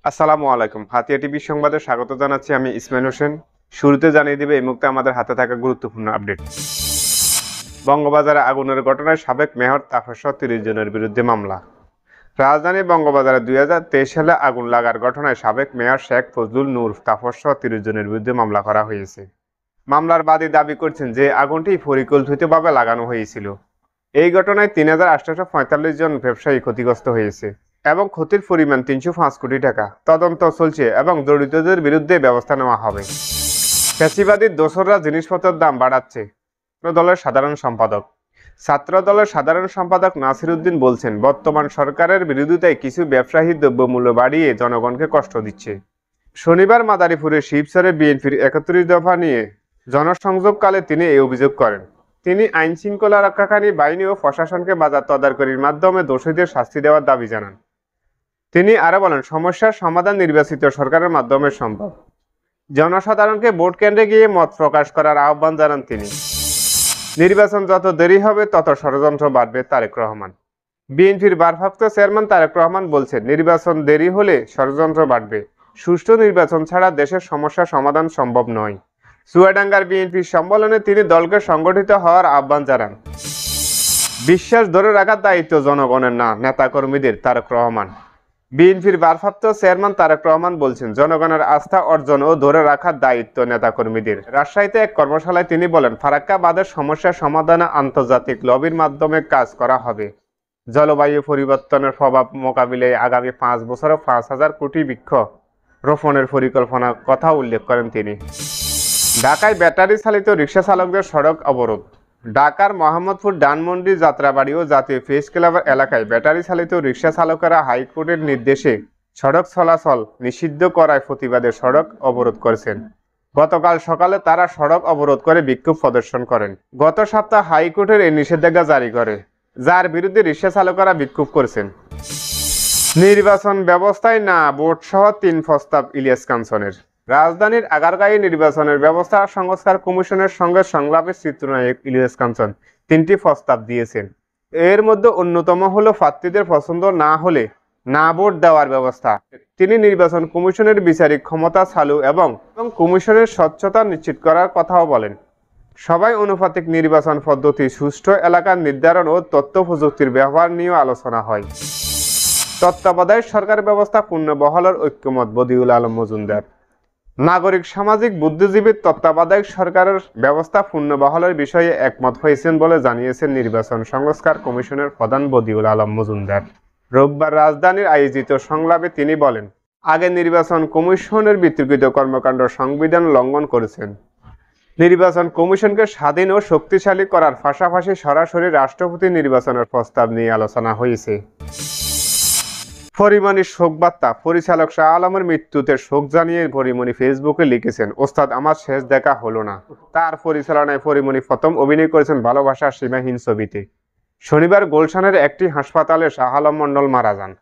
আসসালামু আলাইকুম। হাতিয়া টিভি সংবাদে স্বাগত জানাচ্ছি আমি ইসমাইল হোসেন। শুরুতে জানিয়ে দিবে এই মুহূর্তে আমাদের হাতে থাকা গুরুত্বপূর্ণ আপডেট। বঙ্গবাজারে আগুনের ঘটনায় সাবেক মেয়র তাপস 30 জনের বিরুদ্ধে মামলা। রাজধানী বঙ্গবাজারে 2023 সালে আগুন লাগার ঘটনায় সাবেক মেয়র শেখ ফজলুল নূর তাপস 30 জনের বিরুদ্ধে মামলা করা হয়েছে। মামলার বাদী দাবি করছেন যে আগুনটি পরিকল্পিতভাবে লাগানো হয়েছিল। এই ঘটনায় 3845 জন ব্যবসায়ী ক্ষতিগ্রস্ত হয়েছে এবং ক্ষতির পরিমাণ 305 কোটি টাকা। তদন্ত চলছে এবং জড়িতদের বিরুদ্ধে ব্যবস্থা নেওয়া হবে। ফ্যাসিবাদী দোসররা জিনিসপত্রের দাম বাড়াচ্ছে। দলের সাধারণ সম্পাদক ছাত্র দলের সাধারণ সম্পাদক নাসির উদ্দিন বলছেন, বর্তমান সরকারের বিরোধিতায় কিছু ব্যবসায়ী দ্রব্যমূল্য বাড়িয়ে জনগণকে কষ্ট দিচ্ছে। শনিবার মাদারীপুরে শিবচরে বিএনপির 31 দফা নিয়ে জনসংযোগকালে তিনি এই অভিযোগ করেন। তিনি আইন শৃঙ্খলা রক্ষাকারী বাহিনী ও প্রশাসনকে বাজার তদারকির মাধ্যমে দোষীদের শাস্তি দেওয়ার দাবি জানান। তিনি আরো বলেন, সমস্যার সমাধান নির্বাচিত সরকারের মাধ্যমে সম্ভব। জনসাধারণকে ভোট কেন্দ্রে গিয়ে মত প্রকাশ করার আহ্বান জানান তিনি। নির্বাচন যত দেরি হবে তত ষড়যন্ত্র বাড়বে। তারেক রহমান বিএনপির ভারপ্রাপ্ত চেয়ারম্যান তারেক রহমান বলছেন, নির্বাচন দেরি হলে ষড়যন্ত্র বাড়বে। সুষ্ঠু নির্বাচন ছাড়া দেশের সমস্যা সমাধান সম্ভব নয়। চুয়াডাঙ্গার বিএনপির সম্মেলনে তিনি দলকে সংগঠিত হওয়ার আহ্বান জানান। বিশ্বাস ধরে রাখার দায়িত্ব জনগণের না নেতাকর্মীদের। তারেক রহমান বিএনপির ভারপ্রাপ্ত চেয়ারম্যান তারেক রহমান বলছেন, জনগণের আস্থা অর্জন ও ধরে রাখার দায়িত্ব নেতাকর্মীদের। রাজশাহীতে এক কর্মশালায় তিনি বলেন, ফারাক্কা বাঁধের সমস্যা সমাধানে আন্তর্জাতিক লবির মাধ্যমে কাজ করা হবে। জলবায়ু পরিবর্তনের প্রভাব মোকাবিলায় আগামী 5 বছরে 5,000 কোটি বৃক্ষ রোপণের পরিকল্পনার কথা উল্লেখ করেন তিনি। ঢাকায় ব্যাটারি চালিত রিকশা চালকদের সড়ক অবরোধ। ঢাকার মোহাম্মদপুর ধানমন্ডি যাত্রাবাড়ি ও জাতীয় প্রেস ক্লাবের এলাকায় ব্যাটারি চালিত রিকশা চালকেরা হাইকোর্টের নির্দেশে সড়ক চলাচল নিষিদ্ধ করায় প্রতিবাদে সড়ক অবরোধ করেছেন। গতকাল সকালে তারা সড়ক অবরোধ করে বিক্ষোভ প্রদর্শন করেন। গত সপ্তাহে হাইকোর্টের এই নিষেধাজ্ঞা জারি করে, যার বিরুদ্ধে রিকশা চালকেরা বিক্ষোভ করেছেন। নির্বাচন ব্যবস্থায় না ভোট সহ 3 প্রস্তাব ইলিয়াস কাঞ্চনের। রাজধানীর আগারগাঁয়ে নির্বাচনের ব্যবস্থা সংস্কার কমিশনের সঙ্গে সংলাপের চিত্রনায়ক ইলিয়াস কাঞ্চন 3টি প্রস্তাব দিয়েছেন। এর মধ্যে অন্যতম হলো প্রার্থীদের পছন্দ না হলে না ভোট দেওয়ার ব্যবস্থা। তিনি নির্বাচন কমিশনের বিচারিক ক্ষমতা চালু এবং কমিশনের স্বচ্ছতা নিশ্চিত করার কথাও বলেন। সবাই অনুপাতিক নির্বাচন পদ্ধতি, সুষ্ঠু এলাকার নির্ধারণ ও তথ্য প্রযুক্তির ব্যবহার নিয়েও আলোচনা হয়। তত্ত্বাবধায়ক সরকার ব্যবস্থা পুনর্বহালের ঐক্যমত বদিউল আলম মজুমদার। নাগরিক সামাজিক বুদ্ধিজীবী তত্ত্বাবধায়ক সরকারের ব্যবস্থা পুনর্বহালের বিষয়ে একমত হয়েছেন বলে জানিয়েছেন নির্বাচন সংস্কার কমিশনের প্রধান বদিউল আলম মজুমদার। রোববার রাজধানীর আয়োজিত সংলাপে তিনি বলেন, আগে নির্বাচন কমিশনের বিতর্কিত কর্মকাণ্ড সংবিধান লঙ্ঘন করেছেন। নির্বাচন কমিশনকে স্বাধীন ও শক্তিশালী করার পাশাপাশি সরাসরি রাষ্ট্রপতি নির্বাচনের প্রস্তাব নিয়ে আলোচনা হয়েছে। পরিমণির শোকবার্তা। পরিচালক শাহ আলমের মৃত্যুতে শোক জানিয়ে পরিমণি ফেসবুকে লিখেছেন, ওস্তাদ আমার শেষ দেখা হলো না। তার পরিচালনায় পরিমণি প্রথম অভিনয় করেছেন ভালোবাসার সীমাহীন ছবিতে। শনিবার গুলশানের একটি হাসপাতালে শাহ আলম মণ্ডল মারা যান।